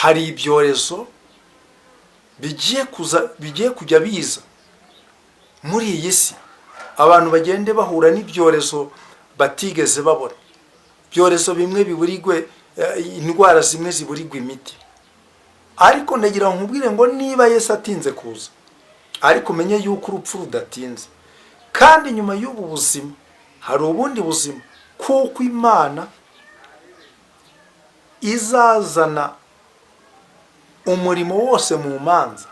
hari ibyorezo bigiye kujya biza muri iyi si. Abantu bagende bahura n'ibyorezo batigeze babona, ibyorezo bimwe biburigwe, indwara zimwe ziburigwe imiti. Ariko ndagira nkubwire ngo niba Yesu atinze kuza, ariko menye yuko urupfu rudatinze, kandi nyuma y'ubu buzima hari ubundi buzima, kuko Imana izazana umurimo wose mu manza,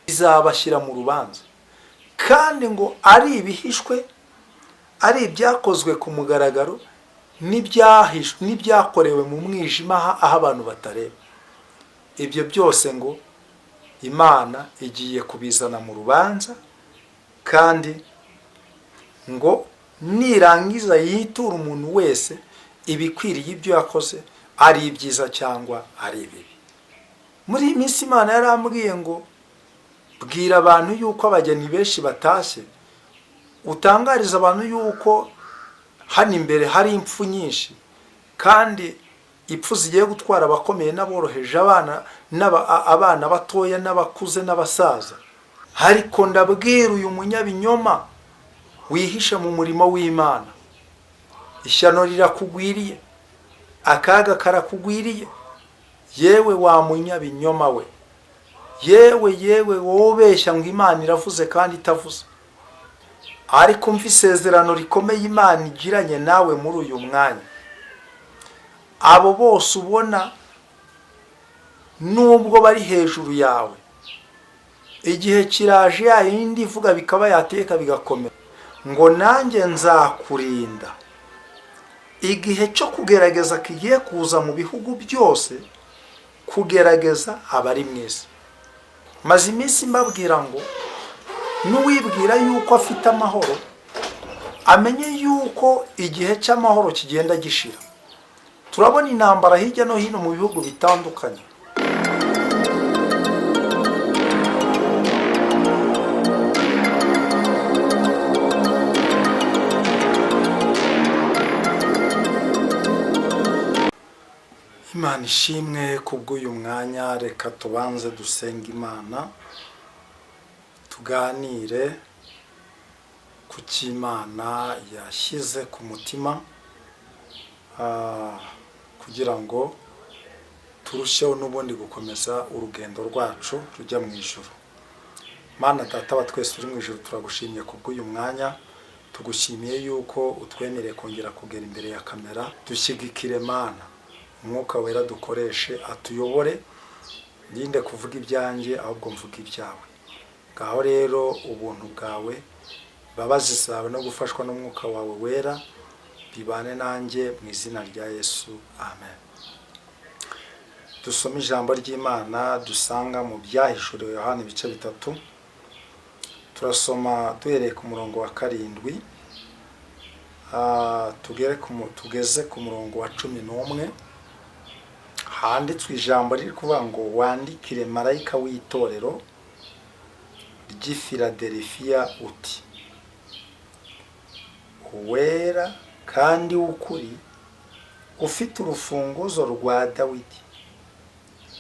izabashyira mu rubanza, kandi ngo ari ibihishwe, ari ibyakozwe ku mugaragaro, n'ibyakorewe mu mwijima aho abantu batareba. Ibyo byose ngo Imana igiye kubizana mu rubanza, kandi ngo nirangiza yitura umuntu wese ibikwiriye ibyo yakoze, ari ibyiza cyangwa ari ibibi. Muri iyi minsi Imana yarambwiye ngo bwira abantu yuko abageni benshi batashye, utangariza abantu yuko hano imbere hari impfu nyinshi, kandi impfu zigiye gutwara abakomeye n'aboroheje, abana batoya n'abakuze n'abasaza. Ariko ndabwira uyu munyabinyoma wihisha mu murimo w'Imana, ishyano rirakugwiriye, akaga karakugwiriye, yewe wa munyabinyoma we, yewe wowe ubeshya ngo Imana iravuze kandi itavuze. Ariko umva isezerano rikomeye Imana igiranye nawe muri uyu mwanya. Abo bose ubona nubwo bari hejuru yawe, igihe kiraje ya yindi ivuga bikaba yateka bigakomera, ngo nanjye nzakurinda. Igihe cyo kugerageza kigiye kuza mu bihugu byose, kugerageza abari mwese. Maze iminsi mbabwira ngo n'uwibwira yuko afite amahoro, amenye yuko igihe cy'amahoro kigenda gishira. Turabona intambara hirya no hino mu bihugu bitandukanye. Imana ishimwe kubw'uyu mwanya. Reka tubanze dusenga Imana, tuganire ku cy'Imana yashyize ku mutima, kugira ngo turusheho n'ubundi gukomeza urugendo rwacu rujya mu ijuru. Mana Data wa twese uri mu ijuru, turagushimiye kubw'uyu mwanya, tugushimiye yuko utwemereye kongera kugera imbere ya kamera. Dushyigikire Mana, Umwuka Wera dukoreshe atuyobore, ndinde kuvuga ibyanjye ahubwo mvuga ibyawe. Ngaho rero ubuntu bwawe, babazi zawe no gufashwa n'Umwuka wawe wera bibane nanjye mu izina rya Yesu, amen. Dusome ijambo ry'Imana dusanga mu Byahishuriwe Yohana ibice 3. Turasoma duhereye ku murongo wa 7, tugeze ku murongo wa 11. Handitswe ijambo riri kuvuga ngo wandikire marayika w'itorero ry'i Filadelifiya uti: uwera kandi w'ukuri, ufite urufunguzo rwa Dawidi,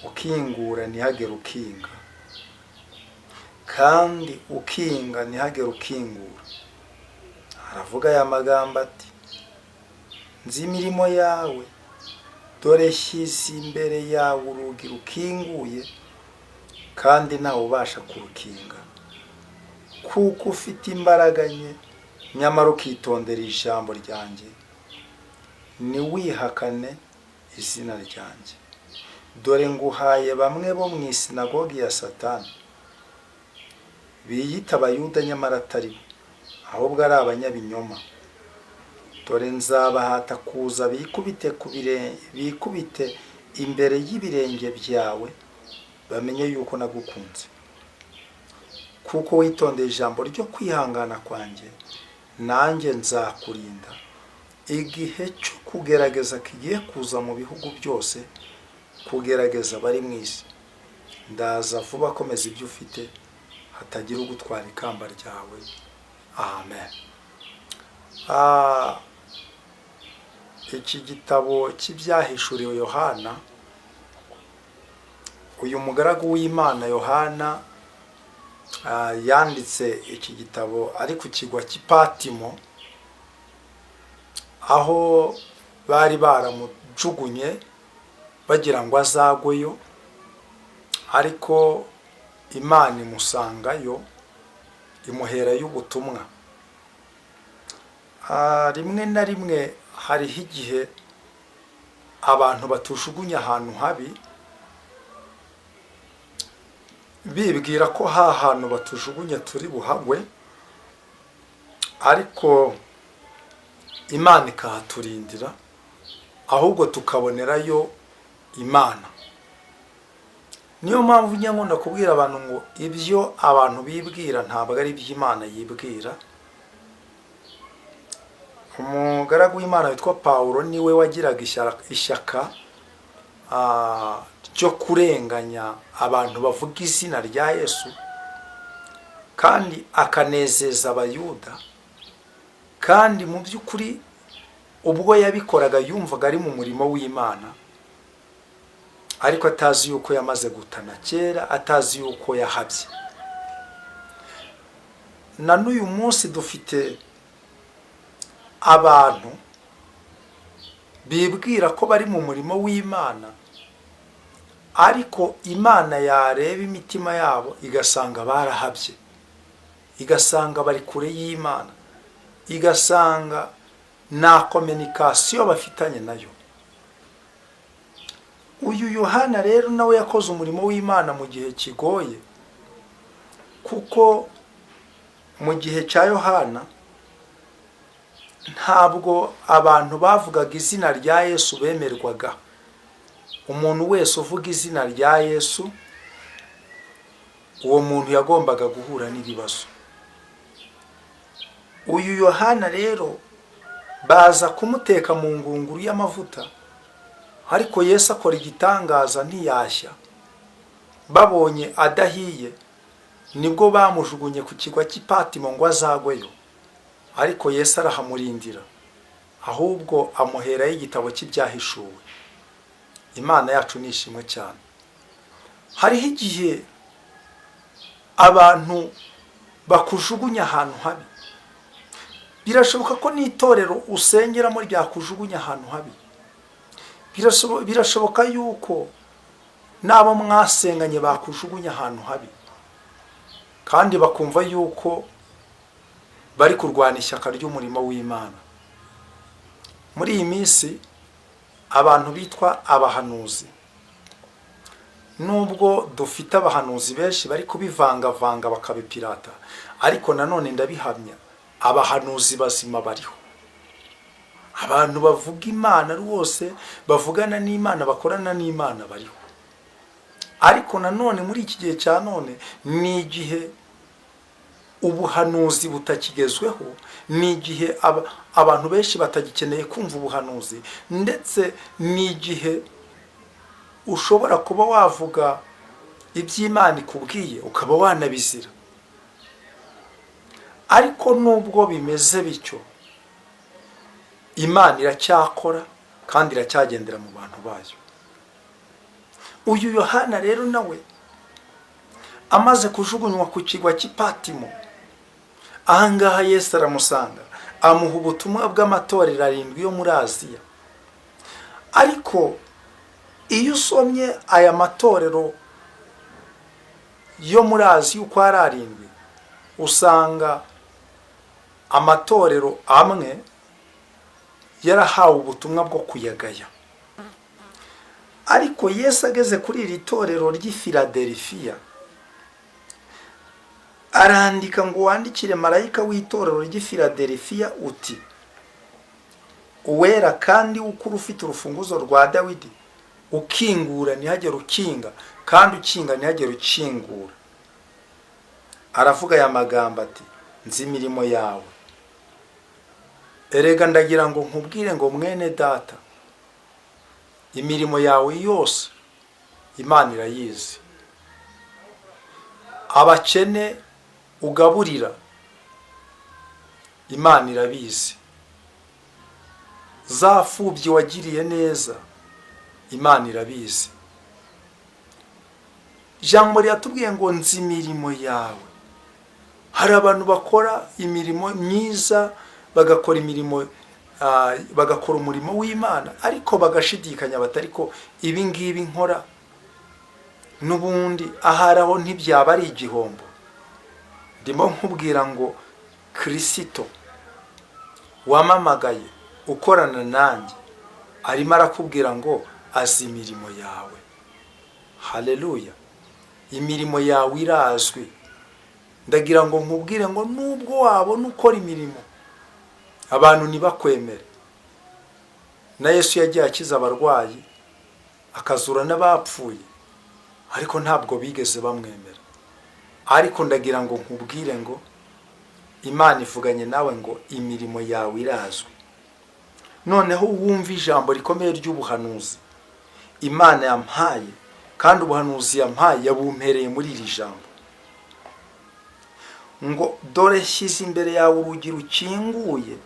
ukingura ntihagire ukinga, kandi ukinga ntihagire ukingura. Aravuga aya magambo ati: nzi imirimo yawe, dore shyize imbere yawe urugi rukinguye, kandi ntawe ubasha kurukinga. Kuko ufite imbaraga nke, nyamara ukitondera ijambo ryanjye, ntiwihakane izina ryanjye. Dore nguhaye bamwe bo mu isinagogi ya Satani, biyita Abayuda nyamara atari bo, ahubwo ari abanyabinyoma. Dore nzabahata kuza bikubite imbere y'ibirenge byawe, bamenye yuko nagukunze. Kuko witondeye ijambo ryo kwihangana kwanjye, nanjye nzakurinda. Igihe cyo kugerageza kigiye kuza mu bihugu byose, kugerageza bari mu isi. Ndaza vuba, komeza ibyo ufite, hatagira ugutwara ikamba ryawe. Amen. Iki gitabo cy'ibyahishuriwe Yohana uyu mugaragu w'Imana Yohana yanditse iki gitabo ari ku kigwa cy'Ipatimo, aho bari baramujugunye bagira ngo azagweyo, ariko Imana imusangayo imuherayo ubutumwa. Rimwe na rimwe hariho igihe abantu batujugunya ahantu habi bibwira ko hantu batujugunya turi buhagwe, ariko Imana ikahaturindira, ahubwo tukabonerayo Imana. Niyo mpamvu njya nkunda kubwira abantu ngo ibyo abantu bibwira ntabwo ari ibyo Imana yibwira. Umugaragu w'Imana witwa Pawulo niwe wagiraga ishyaka ryo kurenganya abantu bavuga izina rya Yesu, kandi akanezeza abayuda, kandi mu by'ukuri ubwo yabikoraga yumvaga ari mu murimo w'Imana, ariko atazi yuko yamaze gutana kera, atazi yuko yahabye. Na n'uyu munsi dufite abantu bibwira ko bari mu murimo w'Imana, ariko Imana yareba imitima yabo igasanga barahabye, igasanga bari kure y'Imana, igasanga nta kominikasiyo bafitanye nayo. Uyu Yohana rero nawe yakoze umurimo w'Imana mu gihe kigoye, kuko mu gihe cya Yohana ntabwo abantu bavugaga izina rya Yesu bemerwaga. Umuntu wese uvuga izina rya Yesu, uwo muntu yagombaga guhura n'ibibazo. Uyu Yohana rero baza kumuteka mu ngunguru y'amavuta, ariko Yesu akora igitangaza ntiyashya. Babonye adahiye nibwo bamujugunye ku kigwa cy'Ipatimo ngo azagweyo, ariko Yesu arahamurindira, ahubwo amuherayo igitabo cy'ibyahishuwe. Imana yacu nishimwe cyane. Hariho igihe abantu bakujugunya ahantu habi. Birashoboka ko n'itorero usengeramo ryakujugunya ahantu habi. Birashoboka yuko n'abo mwasenganye bakujugunya ahantu habi, kandi bakumva yuko bari kurwana ishyaka ry'umurimo w'Imana. Muri iyi minsi abantu bitwa abahanuzi, nubwo dufite abahanuzi benshi bari kubivangavanga bakabipirata, ariko nanone ndabihamya abahanuzi bazima bariho. Abantu bavuga Imana rwose, bavugana n'Imana, bakorana n'Imana bariho. Ariko nanone muri iki gihe cya none ni igihe ubuhanuzi butakigezweho, ni igihe abantu benshi batagikeneye kumva ubuhanuzi, ndetse ni igihe ushobora kuba wavuga iby'Imana ikubwiye ukaba wanabizira. Ariko nubwo bimeze bityo, Imana iracyakora kandi iracyagendera mu bantu bayo. Uyu Yohana rero nawe amaze kujugunywa ku kigwa cy'Ipatimo, ahangaha Yesu aramusanga, amuha ubutumwa bw'amatorero 7 yo muri Aziya. Ariko iyo usomye aya matorero yo muri Aziya uko ari 7, usanga amatorero amwe yarahawe ubutumwa bwo kuyagaya. Ariko Yesu ageze kuri iri torero ry'i Filadelfiya, arandika ngo wandikire marayika w'itorero ry'i Filadelfiya uti: uwera kandi ukuru ufite urufunguzo rwa Dawidi, ukingura ntihagere ukinga, kandi ukinga ntihagere ukingura. Aravuga aya magambo ati: nzi imirimo yawe. Erega ndagira ngo nkubwire ngo mwene data, imirimo yawe yose Imana irayizi. Abakene ugaburira Imana irabizi. Zafubyi wagiriye neza Imana irabizi. ijambo ryatubwiye ngo nzi imirimo yawe. Hari abantu bakora imirimo myiza, bagakora umurimo w'Imana, ariko bagashidikanya batari ko ibi ngibi nkora n'ubundi aharaho ntibyaba ari igihombo. Ndimo nkubwira ngo Kristo wamamagaye ukorana nanjye arimo arakubwira ngo azi imirimo yawe. Haleluya! Imirimo yawe irazwi. Ndagira ngo nkubwire ngo nubwo wabona ukora imirimo abantu ntibakwemere. Na Yesu yagiye akiza abarwayi akazura n'abapfuye, ariko ntabwo bigeze bamwemera. Ariko ndagira ngo nkubwire ngo Imana ivuganye nawe ngo imirimo yawe irazwi. Noneho wumva ijambo rikomeye ry'ubuhanuzi Imana yampaye, kandi ubuhanuzi yampaye yabumpereye muri iri jambo ngo dore shyize imbere yawe urugi rukinguye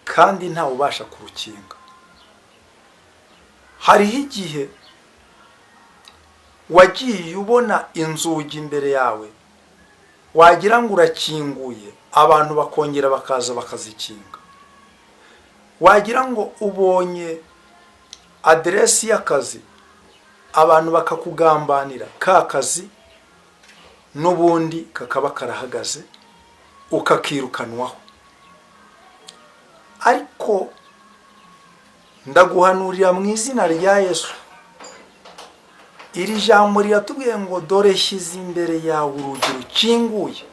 kandi ntawe ubasha kurukinga. Hariho igihe wagiye ubona inzugi imbere yawe, wagira ngo urakinguye, abantu bakongera bakaza bakazikinga. Wagira ngo ubonye aderesi y'akazi, abantu bakakugambanira, ka kazi n'ubundi kakaba karahagaze ukakirukanwaho. Ariko ndaguhanurira mu izina rya Yesu, iri jambo riratubwiye ngo dore shyize imbere yawe urugi rukinguye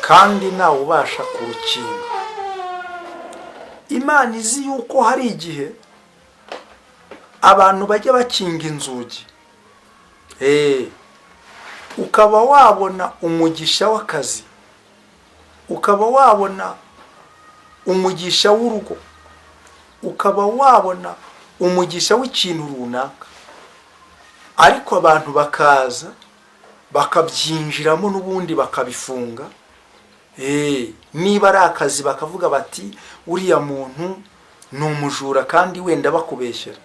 kandi ntawe ubasha kurukinga. Imana izi yuko hari igihe abantu bajya bakinga inzugi, ukaba wabona umugisha w'akazi, ukaba wabona umugisha w'urugo, ukaba wabona umugisha w'ikintu runaka, ariko abantu bakaza bakabyinjiramo n'ubundi bakabifunga. Niba ari akazi bakavuga bati uriya muntu ni umujura, kandi wenda bakubeshyera,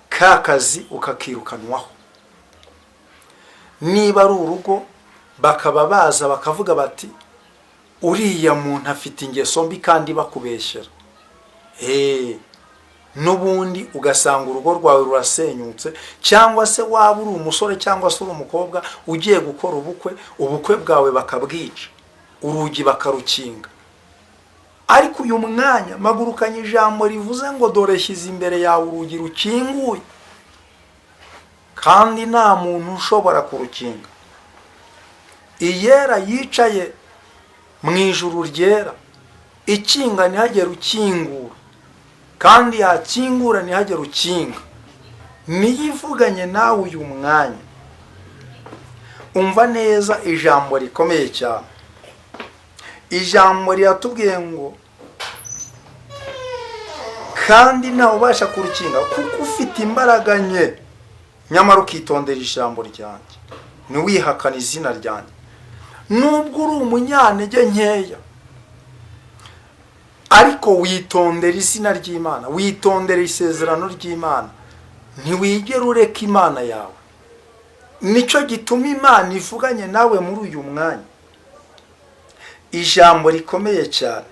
ka kazi ukakirukanwaho. Niba ari urugo bakaba baza bakavuga bati uriya muntu afite ingeso mbi, kandi bakubeshyera, n'ubundi ugasanga urugo rwawe rurasenyutse. Cyangwa se waba uri umusore cyangwa se uri umukobwa ugiye gukora ubukwe bwawe bakabwica, urugi bakarukinga. Ariko uyu mwanya magurukanye ijambo rivuze ngo dore shyize imbere yawe urugi rukinguye kandi nta muntu ushobora kurukinga. Iyera yicaye mu ijuru ryera, ikinga ntihagere ukingura, kandi yakingura ntihagere ukinga. Niyo ivuganye nawe uyu mwanya. Umva neza ijambo rikomeye cyane. Ijambo riratubwiye ngo kandi ntawe ubasha kurukinga kuko ufite imbaraga nke, nyamara ukitondera ijambo ryanjye, ntiwihakane izina ryanjye. Nubwo uri umunyantege nkeya, ariko witondera izina ry'Imana, witondera isezerano ry'Imana, ntiwigere ureka Imana yawe. Nicyo gituma Imana ivuganye nawe muri uyu mwanya ijambo rikomeye cyane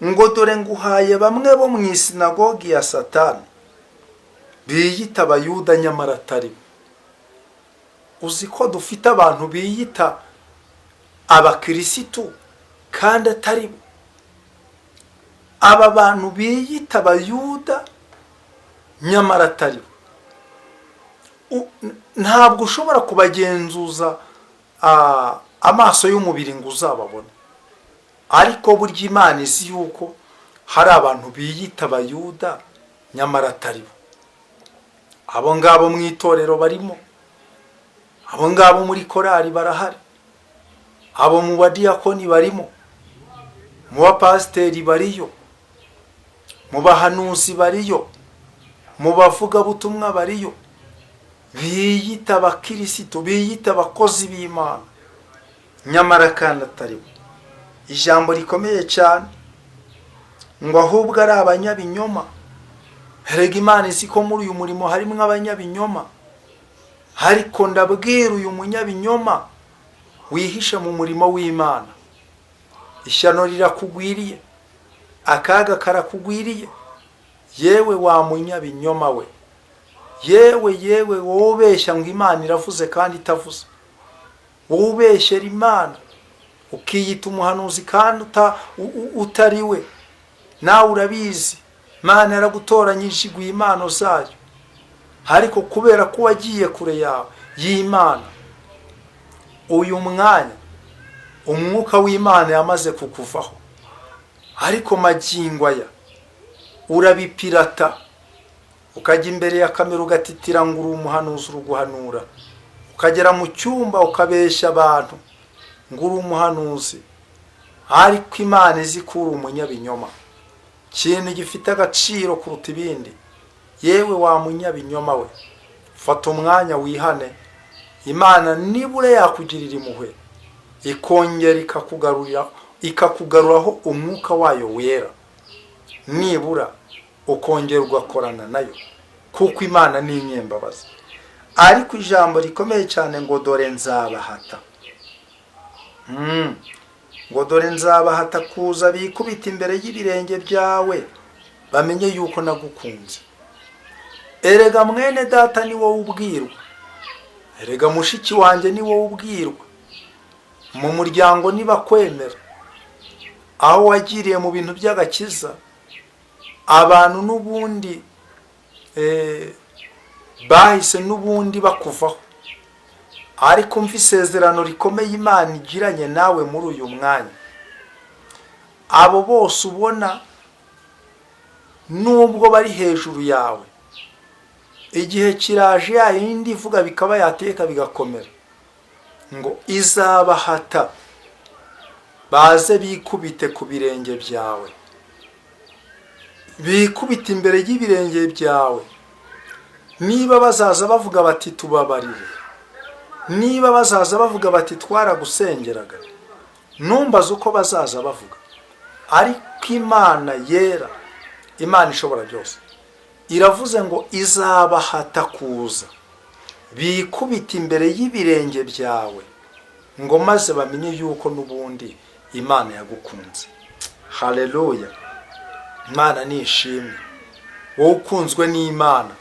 ngo dore nguhaye bamwe bo mu isinagogi ya Satani, biyita Abayuda nyamara atari bo. Uzi ko dufite abantu biyita abakirisitu kandi atari bo. Aba bantu biyita Abayuda nyamara atari bo. Ntabwo ushobora kubagenzuza amaso y'umubiri ngo uzababone, ariko burya Imana izi yuko hari abantu biyita Abayuda nyamara atari bo. Abo ngabo mu itorero barimo, abo ngabo muri korali barahari, abo mu badiyakoni barimo, mu bapasiteri bariyo, mu bahanuzi bariyo, mu bavugabutumwa bariyo, biyita abakirisitu, biyita abakozi b'Imana nyamara kandi atari bo. Ijambo rikomeye cyane ngo ahubwo ari abanyabinyoma, Erega Imana izi ko muri uyu murimo harimo abanyabinyoma, ariko ndabwira uyu munyabinyoma wihisha mu murimo w'Imana, ishyano rirakugwiriye, akaga karakugwiriye. Yewe wa munyabinyoma we, yewe wowe ubeshya ngo Imana iravuze kandi itavuze, wowe ubeshyera Imana ukiyita umuhanuzi kandi utari we. Nawe urabizi Imana yaragutoranyije iguha impano zayo, ariko kubera ko wagiye kure yawe y'Imana, uyu mwanya umwuka w'Imana yamaze kukuvaho. Ariko magingo aya urabipirata, ukajya imbere ya kamera ugatitira ngo uri umuhanuzi uruguhanura, ukagera mu cyumba ukabeshya abantu ngo uri umuhanuzi, ariko Imana izi ko uri umunyabinyoma. Kintu gifite agaciro kuruta ibindi. Yewe wa munyabinyoma we, fata umwanya wihane. Imana nibura yakugirira impuhwe, ikongera ikakugaruraho umwuka wayo wera, nibura ukongera ugakorana nayo, kuko Imana ni inyembabazi. Ariko ijambo rikomeye cyane ngo dore nzabahata, ngo dore nzabahata kuza bikubita imbere y'ibirenge byawe, bamenye yuko nagukunze. Erega mwene data ni wowe ubwirwa, erega mushiki wanjye ni wowe ubwirwa, mu muryango nibakwemera, aho wagiriye mu bintu by'agakiza, abantu n'ubundi bahise n'ubundi bakuvaho. Ariko mva isezerano rikomeye Imana igiranye nawe muri uyu mwanya. Abo bose ubona nubwo bari hejuru yawe, igihe kiraje ya yindi ivuga bikaba yateka bigakomera, ngo izabahata baze bikubite ku birenge byawe, bikubite imbere y'ibirenge byawe. Niba bazaza bavuga bati tubabarire, niba bazaza bavuga bati twaragusengeraga, numbaza uko bazaza bavuga. Ariko Imana yera, Imana ishobora byose, iravuze ngo izabahata kuza bikubita imbere y'ibirenge byawe, ngo maze bamenye yuko n'ubundi Imana yagukunze. Haleluya! Imana nishimwe. Wowe ukunzwe n'Imana,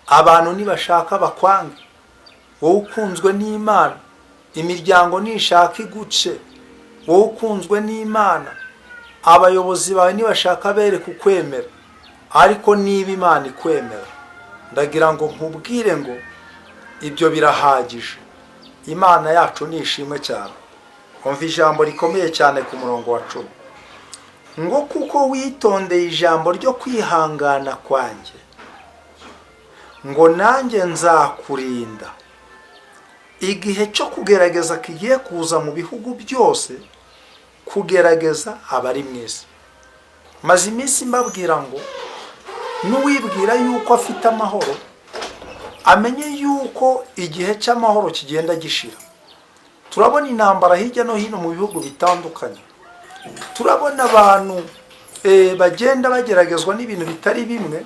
abantu nibashaka bakwange. Wowe ukunzwe n'Imana, imiryango nishaka iguce. Wowe ukunzwe n'Imana, abayobozi bawe nibashaka bere kukwemera. Ariko niba Imana ikwemera, ndagira ngo nkubwire ngo ibyo birahagije. Imana yacu nishimwe cyane. Umva ijambo rikomeye cyane ku murongo wa 10, ngo kuko witondeye ijambo ryo kwihangana kwanjye, ngo nanjye nzakurinda igihe cyo kugerageza kigiye kuza mu bihugu byose, kugerageza abari mwese. Maze iminsi mbabwira ngo n'uwibwira yuko afite amahoro, amenye yuko igihe cy'amahoro kigenda gishira. Turabona intambara hirya no hino mu bihugu bitandukanye, turabona abantu bagenda bageragezwa n'ibintu bitari bimwe,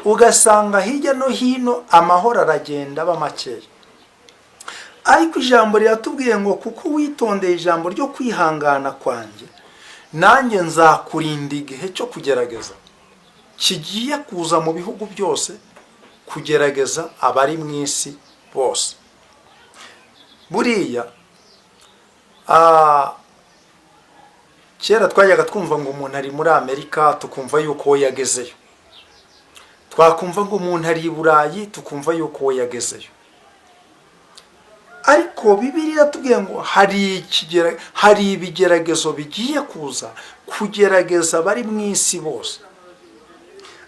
ugasanga hirya no hino amahoro aragenda aba makeya. Ariko ijambo riratubwiye ngo kuko witondeye ijambo ryo kwihangana kwanjye, nanjye nzakurinda igihe cyo kugerageza kigiye kuza mu bihugu byose, kugerageza abari mu isi bose. Buriya kera twajyaga twumva ngo umuntu ari muri Amerika tukumva yuko we yagezeyo, twakumva ngo umuntu ari i Burayi tukumva yuko we yagezeyo. Ariko Bibiliya iratubwiye ngo hari ibigeragezo bigiye kuza kugerageza abari mu isi bose.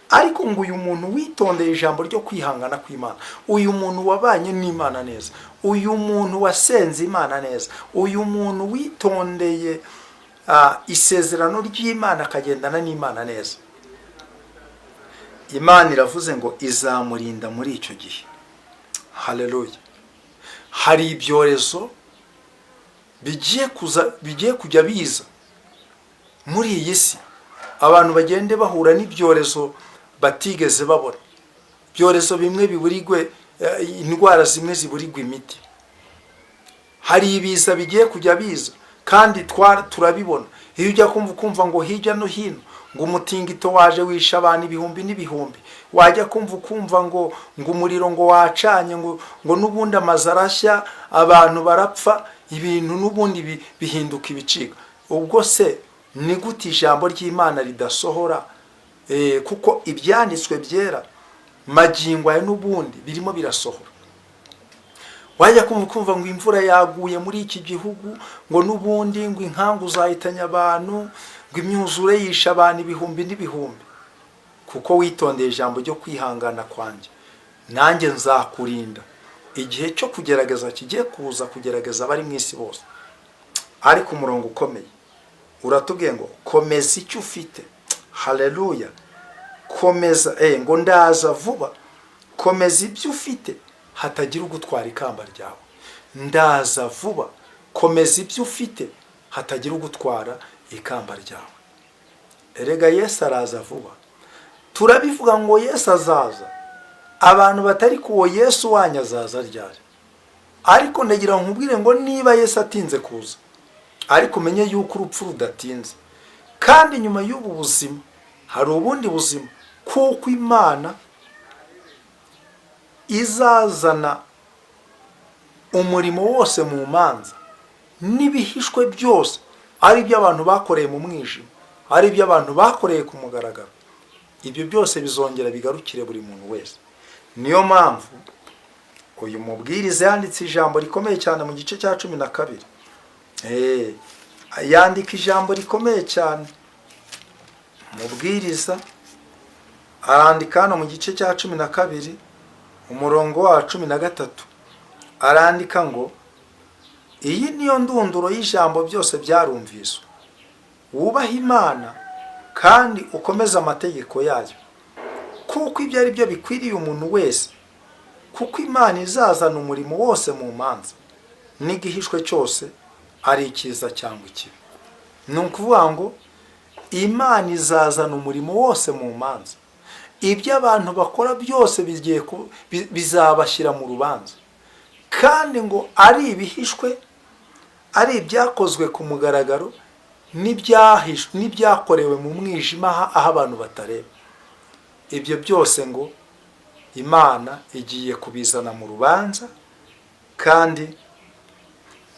Ariko ngo uyu muntu witondeye ijambo ryo kwihangana kw'Imana, uyu muntu wabanye n'Imana neza, uyu muntu wasenze Imana neza, uyu muntu witondeye isezerano ry'Imana akagendana n'Imana neza, Imana iravuze ngo izamurinda muri icyo gihe. Haleluya! Hari ibyorezo bigiye kujya biza muri iyi si, abantu bagende bahura n'ibyorezo batigeze babona, ibyorezo bimwe biburigwe, indwara zimwe ziburigwa imiti, hari ibiza bigiye kujya biza kandi turabibona. Iyo ujya kumva ngo hirya no hino ngo umutingito waje wisha abantu ibihumbi n'ibihumbi, wajya kumva ngo umuriro ngo wacanye ngo n'ubundi amazu arashya, abantu barapfa, ibintu n'ubundi bihinduka ibicika. Ubwo se ni gute ijambo ry'Imana ridasohora? Kuko ibyanditswe byera magingo aya n'ubundi birimo birasohora. Wajya kumva ngo imvura yaguye muri iki gihugu, ngo n'ubundi ngo inkangu zahitanye abantu, ngo imyuzure yisha abantu ibihumbi n'ibihumbi. Kuko witondeye ijambo ryo kwihangana kwanjye, nanjye nzakurinda igihe cyo kugerageza kigiye kuza kugerageza abari mu isi bose. Ariko umurongo ukomeye uratubwiye ngo komeza icyo ufite. Haleluya. Komeza, ngo ndaza vuba. Komeza ibyo ufite hatagira ugutwara ikamba ryawe. Ndaza vuba. Komeza ibyo ufite hatagira ugutwara ikamba ryawe. Erega Yesu araza vuba. Turabivuga ngo Yesu azaza, abantu batari kuwo Yesu wanyu azaza ryari. Ariko ndagira nkubwire ngo niba Yesu atinze kuza, ariko umenye yuko urupfu rudatinze, kandi nyuma y'ubu buzima hari ubundi buzima, kuko Imana izazana umurimo wose mu manza n'ibihishwe byose, ari ibyo abantu bakoreye mu mwijima, ari ibyo abantu bakoreye ku mugaragaro. Ibyo byose bizongera bigarukire buri muntu wese. Niyo mpamvu uyu mubwiriza yanditse ijambo rikomeye cyane mu gice cya 12. Yandika ijambo rikomeye cyane. Mubwiriza arandika hano mu gice cya 12 umurongo wa 13, arandika ngo iyi niyo ndunduro y'ijambo byose byarumviswe, wubaha Imana kandi ukomeza amategeko yayo, kuko ibyo ari byo bikwiriye umuntu wese, kuko Imana izazana umurimo wose mu manza n'igihishwe cyose, ari icyiza cyangwa ikibi. Ni ukuvuga ngo Imana izazana umurimo wose mu manza, ibyo abantu bakora byose bizabashyira mu rubanza, kandi ngo ari ibihishwe, ari ibyakozwe ku mugaragaro, n'ibyakorewe mu mwijima aho abantu batareba. Ibyo byose ngo Imana igiye kubizana mu rubanza, kandi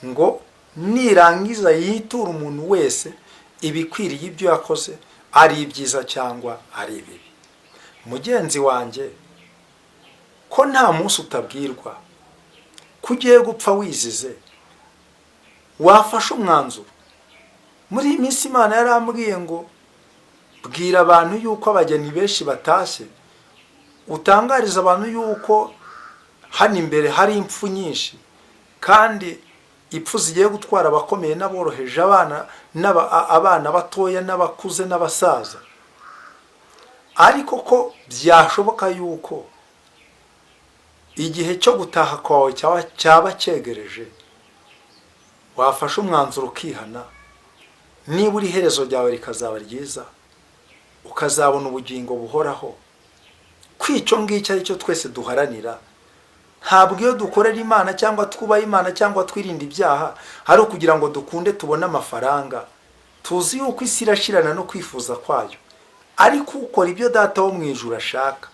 ngo nirangiza yitura umuntu wese ibikwiriye ibyo yakoze, ari ibyiza cyangwa ari ibibi. Mugenzi wanjye, ko nta munsi utabwirwa ko ugiye gupfa wizize, wafashe umwanzuro. Muri iyi minsi Imana yarambwiye ngo bwira abantu yuko abageni benshi batashye, utangariza abantu yuko hano imbere hari impfu nyinshi, kandi impfu zigiye gutwara abakomeye n'aboroheje, abana batoya n'abakuze n'abasaza. Ariko ko byashoboka yuko igihe cyo gutaha kwawe cyaba cyegereje, wafashe umwanzuro ukihana, niba uri iherezo ryawe rikazaba ryiza, ukazabona ubugingo buhoraho. Kwico ngicyo ari cyo twese duharanira. Ntabwo iyo dukorera Imana cyangwa twubaha Imana cyangwa twirinda ibyaha hari ukugira ngo dukunde tubone amafaranga. Tuzi yuko isi irashirana no kwifuza kwayo, ariko ukora ibyo Data wo mu ijuru ashaka,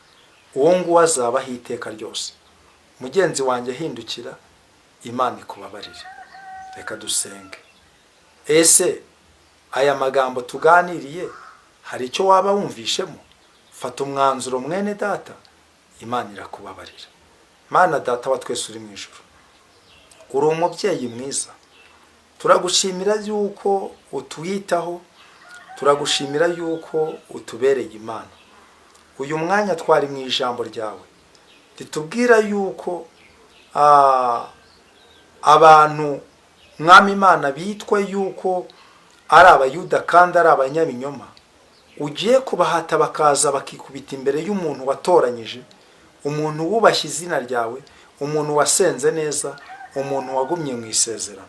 uwo nguwo azabaho iteka ryose. Mugenzi wanjye, hindukira, Imana ikubabarire. Reka dusenge. Ese aya magambo tuganiriye hari icyo waba wumvishemo? Fata umwanzuro mwene data, Imana irakubabarira. Mana Data wa twese uri mu ijuru, uri umubyeyi mwiza. Turagushimira yuko utwitaho, turagushimira yuko utubereye Imana. Uyu mwanya twari mu ijambo ryawe ritubwira yuko abantu Mwami Imana bitwa yuko ari abayuda kandi ari abanyabinyoma, ugiye kubahata bakaza bakikubita imbere y'umuntu watoranyije, umuntu wubashye izina ryawe, umuntu wasenze neza, umuntu wagumye mu isezerano.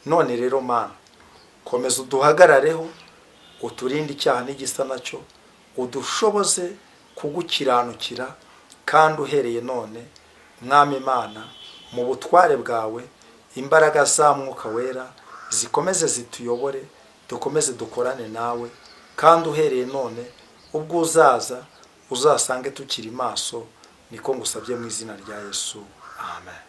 None rero Mana, komeza uduhagarareho, uturinde icyaha n'igisa nacyo, udushoboze kugukiranukira, kandi uhereye none mwami Imana mu butware bwawe imbaraga za Mwuka Wera zikomeze zituyobore, dukomeze dukorane nawe, kandi uhereye none ubwo uzaza uzasange tukiri maso, niko ngusabye mu izina rya Yesu, amen.